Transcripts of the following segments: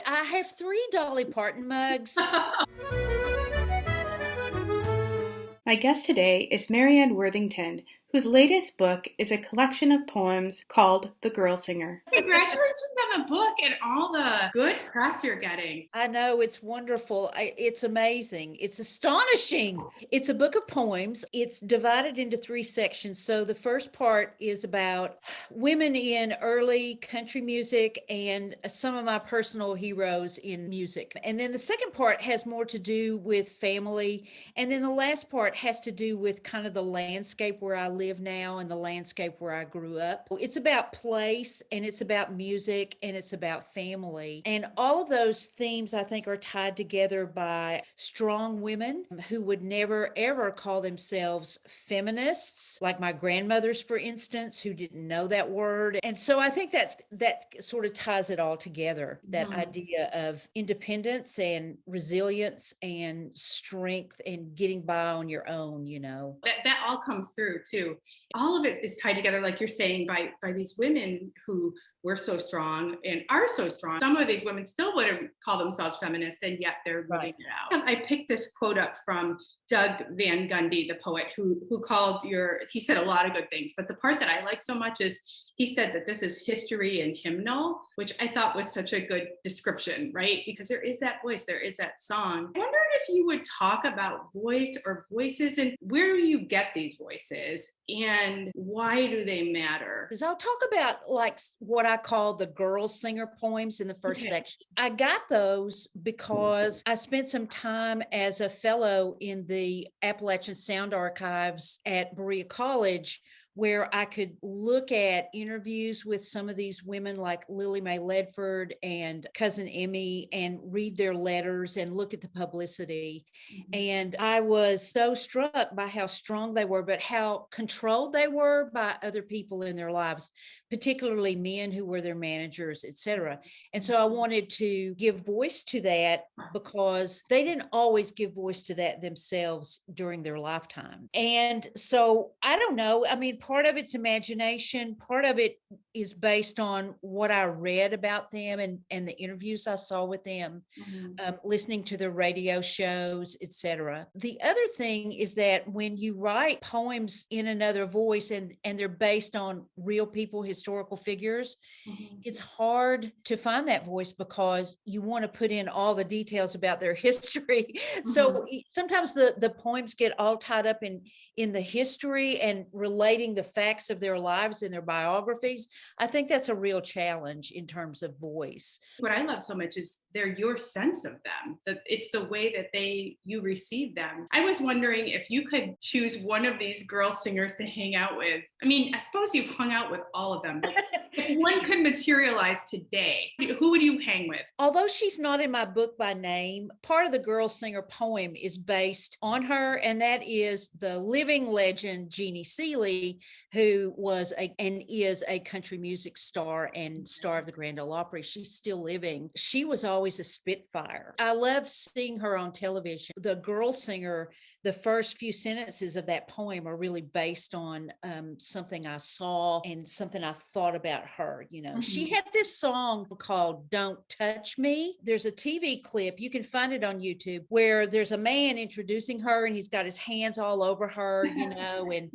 I have 3 Dolly Parton mugs. My guest today is Marianne Worthington, whose latest book is a collection of poems called The Girl Singer. Congratulations on the book and all the good press you're getting. I know, it's wonderful. It's amazing. It's astonishing. It's a book of poems. It's divided into 3 sections. So the first part is about women in early country music and some of my personal heroes in music. And then the second part has more to do with family. And then the last part has to do with kind of the landscape where I live now and the landscape where I grew up. It's about place, and it's about music, and it's about family. And all of those themes, I think, are tied together by strong women who would never, ever call themselves feminists, like my grandmothers, for instance, who didn't know that word. And so I think that sort of ties it all together, that idea of independence and resilience and strength and getting by on your own, you know. That all comes through too. All of it is tied together, like you're saying, by these women who were so strong and are so strong. Some of these women still wouldn't call themselves feminists, and yet they're living it out. I picked this quote up from Doug Van Gundy, the poet, who he said a lot of good things, but the part that I like so much is he said that this is history and hymnal, which I thought was such a good description, right? Because there is that voice, there is that song. I wondered if you would talk about voice or voices, and where do you get these voices and why do they matter? I'll talk about like what I call the girl singer poems in the first section. I got those because I spent some time as a fellow in the Appalachian Sound Archives at Berea College, where I could look at interviews with some of these women like Lily Mae Ledford and Cousin Emmy and read their letters and look at the publicity. And I was so struck by how strong they were, but how controlled they were by other people in their lives, particularly men who were their managers, etc. And so I wanted to give voice to that because they didn't always give voice to that themselves during their lifetime. And so I don't know, I mean, part of it's imagination, part of it is based on what I read about them and the interviews I saw with them, listening to their radio shows, etc. The other thing is that when you write poems in another voice and they're based on real people, historical figures, it's hard to find that voice because you want to put in all the details about their history. So sometimes the poems get all tied up in the history and relating the facts of their lives in their biographies. I think that's a real challenge in terms of voice. What I love so much is they're your sense of them. That it's the way that you receive them. I was wondering if you could choose one of these girl singers to hang out with. I mean, I suppose you've hung out with all of them, but if one could materialize today, who would you hang with? Although she's not in my book by name, part of the girl singer poem is based on her, and that is the living legend Jeannie Seely, who was and is a country music star and star of the Grand Ole Opry. She's still living. She was always a spitfire. I loved seeing her on television. The girl singer, the first few sentences of that poem are really based on something I saw and something I thought about her. You know, she had this song called Don't Touch Me. There's a TV clip, you can find it on YouTube, where there's a man introducing her and he's got his hands all over her, you know, and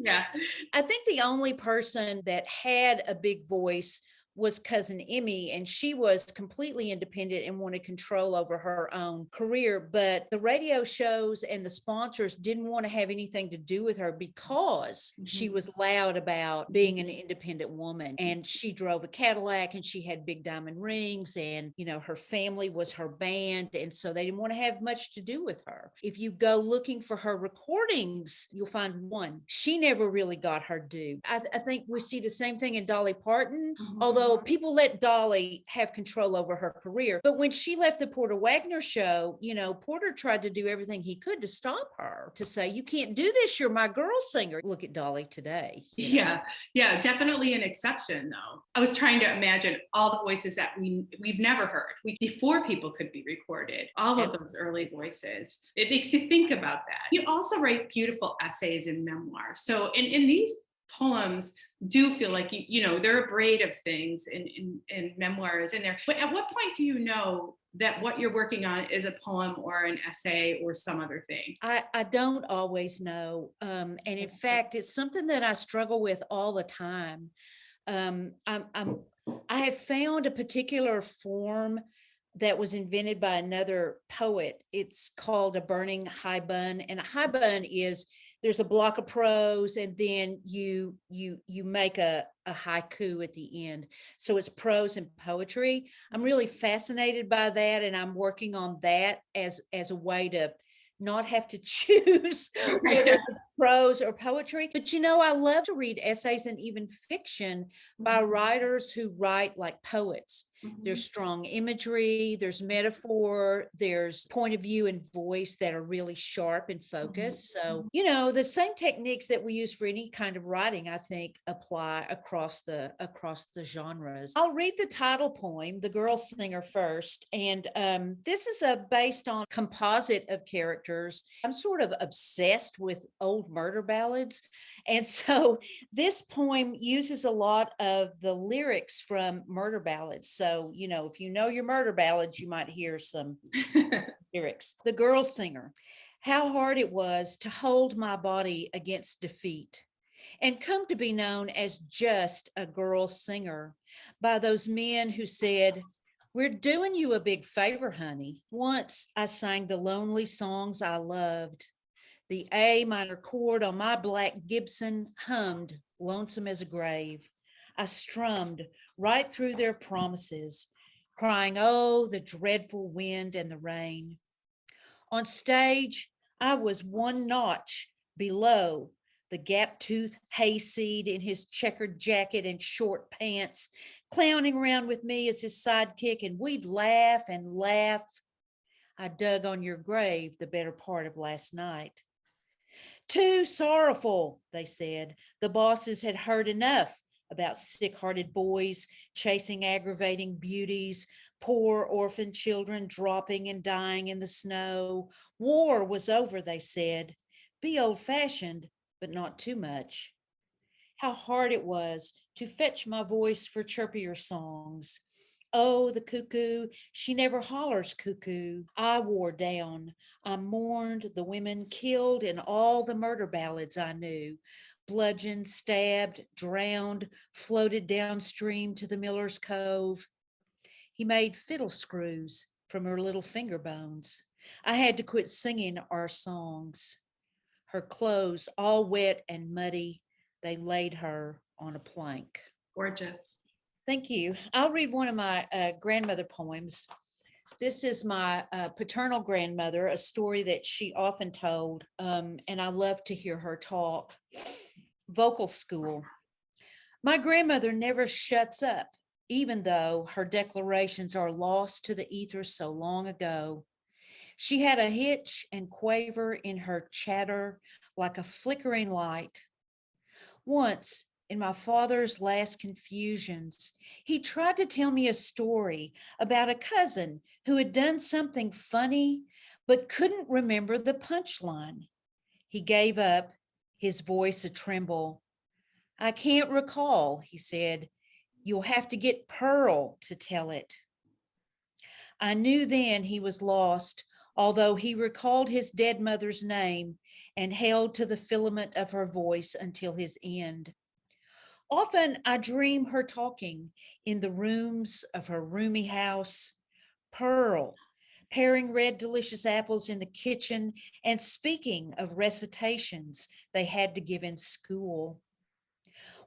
I think the only person that had a big voice was Cousin Emmy, and she was completely independent and wanted control over her own career. But the radio shows and the sponsors didn't want to have anything to do with her because she was loud about being an independent woman. And she drove a Cadillac and she had big diamond rings, and, you know, her family was her band. And so they didn't want to have much to do with her. If you go looking for her recordings, you'll find one. She never really got her due. I think we see the same thing in Dolly Parton, although people let Dolly have control over her career. But when she left the Porter Wagner show, you know, Porter tried to do everything he could to stop her, to say, you can't do this. You're my girl singer. Look at Dolly today. Yeah, definitely an exception, though. I was trying to imagine all the voices that we've never heard before people could be recorded, all of those early voices. It makes you think about that. You also write beautiful essays and memoirs. So in these poems do feel like they're a braid of things, and Memoir is in there. But at what point do you know that what you're working on is a poem or an essay or some other thing? I don't always know. And in fact, it's something that I struggle with all the time. I have found a particular form that was invented by another poet. It's called a burning haibun, and a haibun is there's a block of prose, and then you make a haiku at the end. So it's prose and poetry. I'm really fascinated by that, and I'm working on that as a way to not have to choose whether it's prose or poetry. But I love to read essays and even fiction by writers who write like poets. There's strong imagery, there's metaphor, there's point of view and voice that are really sharp and focused. So, the same techniques that we use for any kind of writing, I think, apply across the genres. I'll read the title poem, The Girl Singer, first. And this is based on a composite of characters. I'm sort of obsessed with old murder ballads. And so this poem uses a lot of the lyrics from murder ballads. So, if you know your murder ballads, you might hear some lyrics. The Girl Singer. How hard it was to hold my body against defeat and come to be known as just a girl singer by those men who said, "We're doing you a big favor, honey." Once I sang the lonely songs I loved. The A minor chord on my black Gibson hummed, lonesome as a grave. I strummed right through their promises, crying, oh, the dreadful wind and the rain. On stage, I was one notch below the gap-toothed hayseed in his checkered jacket and short pants, clowning around with me as his sidekick, and we'd laugh and laugh. I dug on your grave the better part of last night. Too sorrowful, they said. The bosses had heard enough about sick-hearted boys chasing aggravating beauties, poor orphan children dropping and dying in the snow. War was over, they said. Be old-fashioned, but not too much. How hard it was to fetch my voice for chirpier songs. Oh, the cuckoo, she never hollers cuckoo. I wore down. I mourned the women killed in all the murder ballads I knew. Bludgeoned, stabbed, drowned, floated downstream to the Miller's Cove. He made fiddle screws from her little finger bones. I had to quit singing our songs. Her clothes all wet and muddy, they laid her on a plank. Gorgeous. Thank you. I'll read one of my grandmother poems. This is my paternal grandmother, a story that she often told, and I love to hear her talk. Vocal school. My grandmother never shuts up, even though her declarations are lost to the ether so long ago. She had a hitch and quaver in her chatter like a flickering light. Once, in my father's last confusions, he tried to tell me a story about a cousin who had done something funny but couldn't remember the punchline. He gave up, his voice a tremble. I can't recall, he said. You'll have to get Pearl to tell it. I knew then he was lost, although he recalled his dead mother's name and held to the filament of her voice until his end. Often I dream her talking in the rooms of her roomy house, Pearl, paring red delicious apples in the kitchen and speaking of recitations they had to give in school.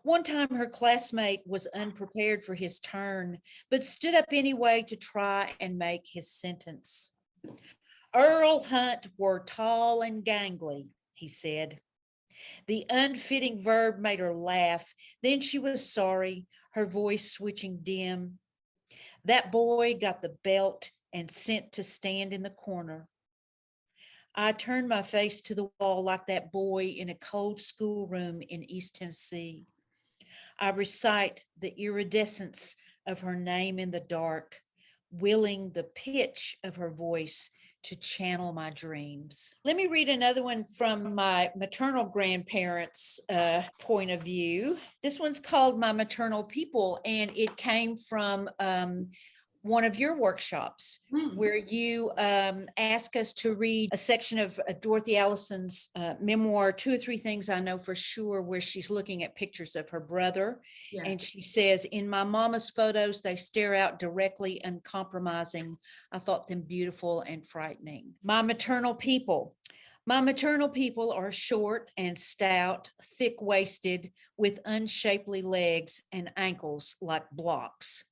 One time her classmate was unprepared for his turn, but stood up anyway to try and make his sentence. Earl Hunt were tall and gangly, he said. The unfitting verb made her laugh. Then she was sorry, her voice switching dim. That boy got the belt and sent to stand in the corner. I turned my face to the wall like that boy in a cold schoolroom in East Tennessee. I recite the iridescence of her name in the dark, willing the pitch of her voice to channel my dreams. Let me read another one from my maternal grandparents' point of view. This one's called My Maternal People, and it came from one of your workshops where you ask us to read a section of Dorothy Allison's memoir, Two or Three Things I Know for Sure, where she's looking at pictures of her brother. Yes. And she says, in my mama's photos, they stare out directly, uncompromising. I thought them beautiful and frightening. My maternal people. My maternal people are short and stout, thick-waisted, with unshapely legs and ankles like blocks.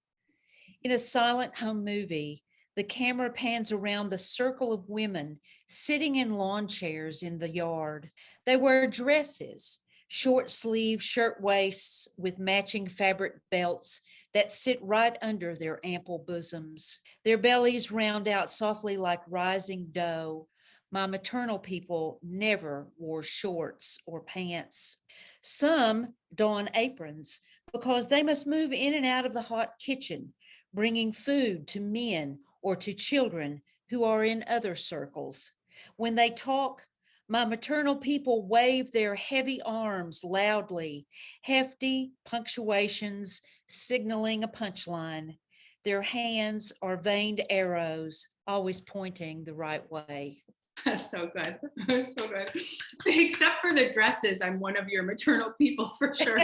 In a silent home movie, the camera pans around the circle of women sitting in lawn chairs in the yard. They wear dresses, short-sleeved shirt waists with matching fabric belts that sit right under their ample bosoms. Their bellies round out softly like rising dough. My maternal people never wore shorts or pants. Some don aprons because they must move in and out of the hot kitchen, bringing food to men or to children who are in other circles. When they talk, my maternal people wave their heavy arms loudly, hefty punctuations signaling a punchline. Their hands are veined arrows, always pointing the right way. That's so good. So good. Except for the dresses, I'm one of your maternal people for sure.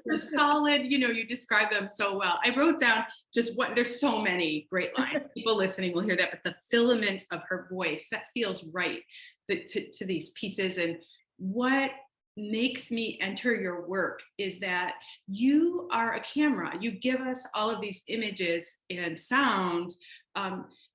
The solid, you describe them so well. I wrote down just there's so many great lines. People listening will hear that, but the filament of her voice, that feels right to these pieces. And what makes me enter your work is that you are a camera. You give us all of these images and sounds,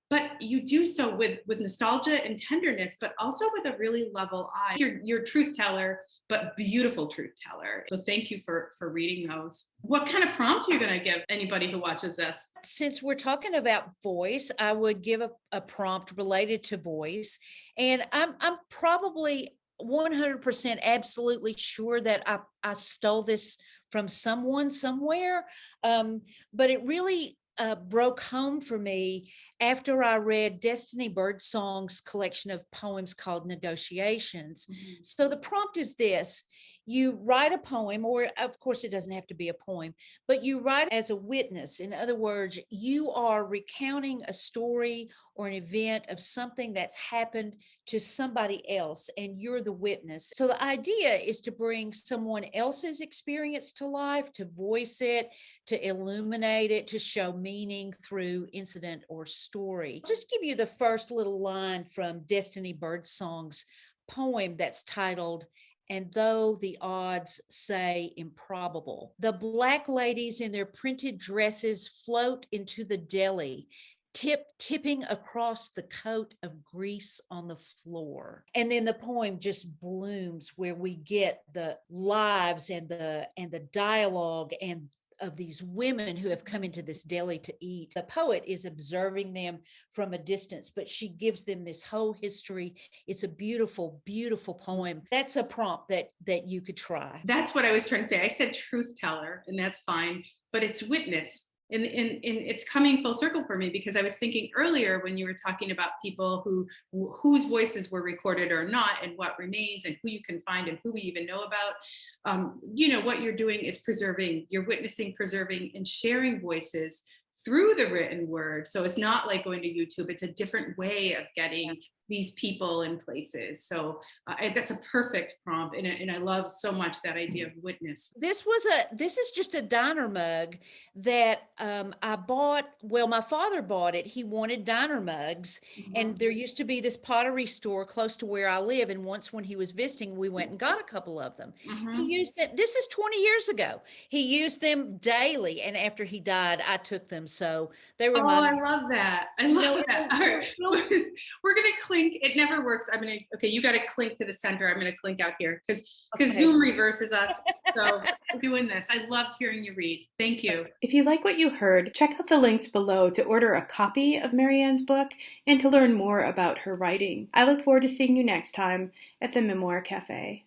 but you do so with nostalgia and tenderness, but also with a really level eye. You're a truth teller, but beautiful truth teller. So thank you for reading those. What kind of prompt are you going to give anybody who watches this? Since we're talking about voice, I would give a prompt related to voice. And I'm probably 100% absolutely sure that I stole this from someone somewhere. But it really broke home for me after I read Destiny Birdsong's collection of poems called Negotiations. Mm-hmm. So the prompt is this: you write a poem, or of course it doesn't have to be a poem, but you write as a witness. In other words, you are recounting a story or an event of something that's happened to somebody else, and you're the witness. So the idea is to bring someone else's experience to life, to voice it, to illuminate it, to show meaning through incident or story. I'll just give you the first little line from Destiny Birdsong's poem that's titled, "And Though the Odds Say Improbable." The black ladies in their printed dresses float into the deli, tipping across the coat of grease on the floor. And then the poem just blooms, where we get the lives and the dialogue and of these women who have come into this deli to eat. The poet is observing them from a distance, but she gives them this whole history. It's a beautiful, beautiful poem. That's a prompt that you could try. That's what I was trying to say. I said truth teller, and that's fine, but it's witness. And it's coming full circle for me, because I was thinking earlier when you were talking about people whose voices were recorded or not, and what remains, and who you can find and who we even know about. What you're doing is you're witnessing, preserving, and sharing voices through the written word. So it's not like going to YouTube. It's a different way of getting these people and places. So that's a perfect prompt. And I love so much that idea of witness. This is just a diner mug that I bought. Well, my father bought it. He wanted diner mugs. Mm-hmm. And there used to be this pottery store close to where I live. And once when he was visiting, we went and got a couple of them. Mm-hmm. He used them. This is 20 years ago. He used them daily. And after he died, I took them. So they were I love that. I love that. All right. We're going to clink. It never works. You got to clink to the center. I'm going to clink out here because Zoom reverses us. So we're doing this. I loved hearing you read. Thank you. If you like what you heard, check out the links below to order a copy of Marianne's book and to learn more about her writing. I look forward to seeing you next time at the Memoir Cafe.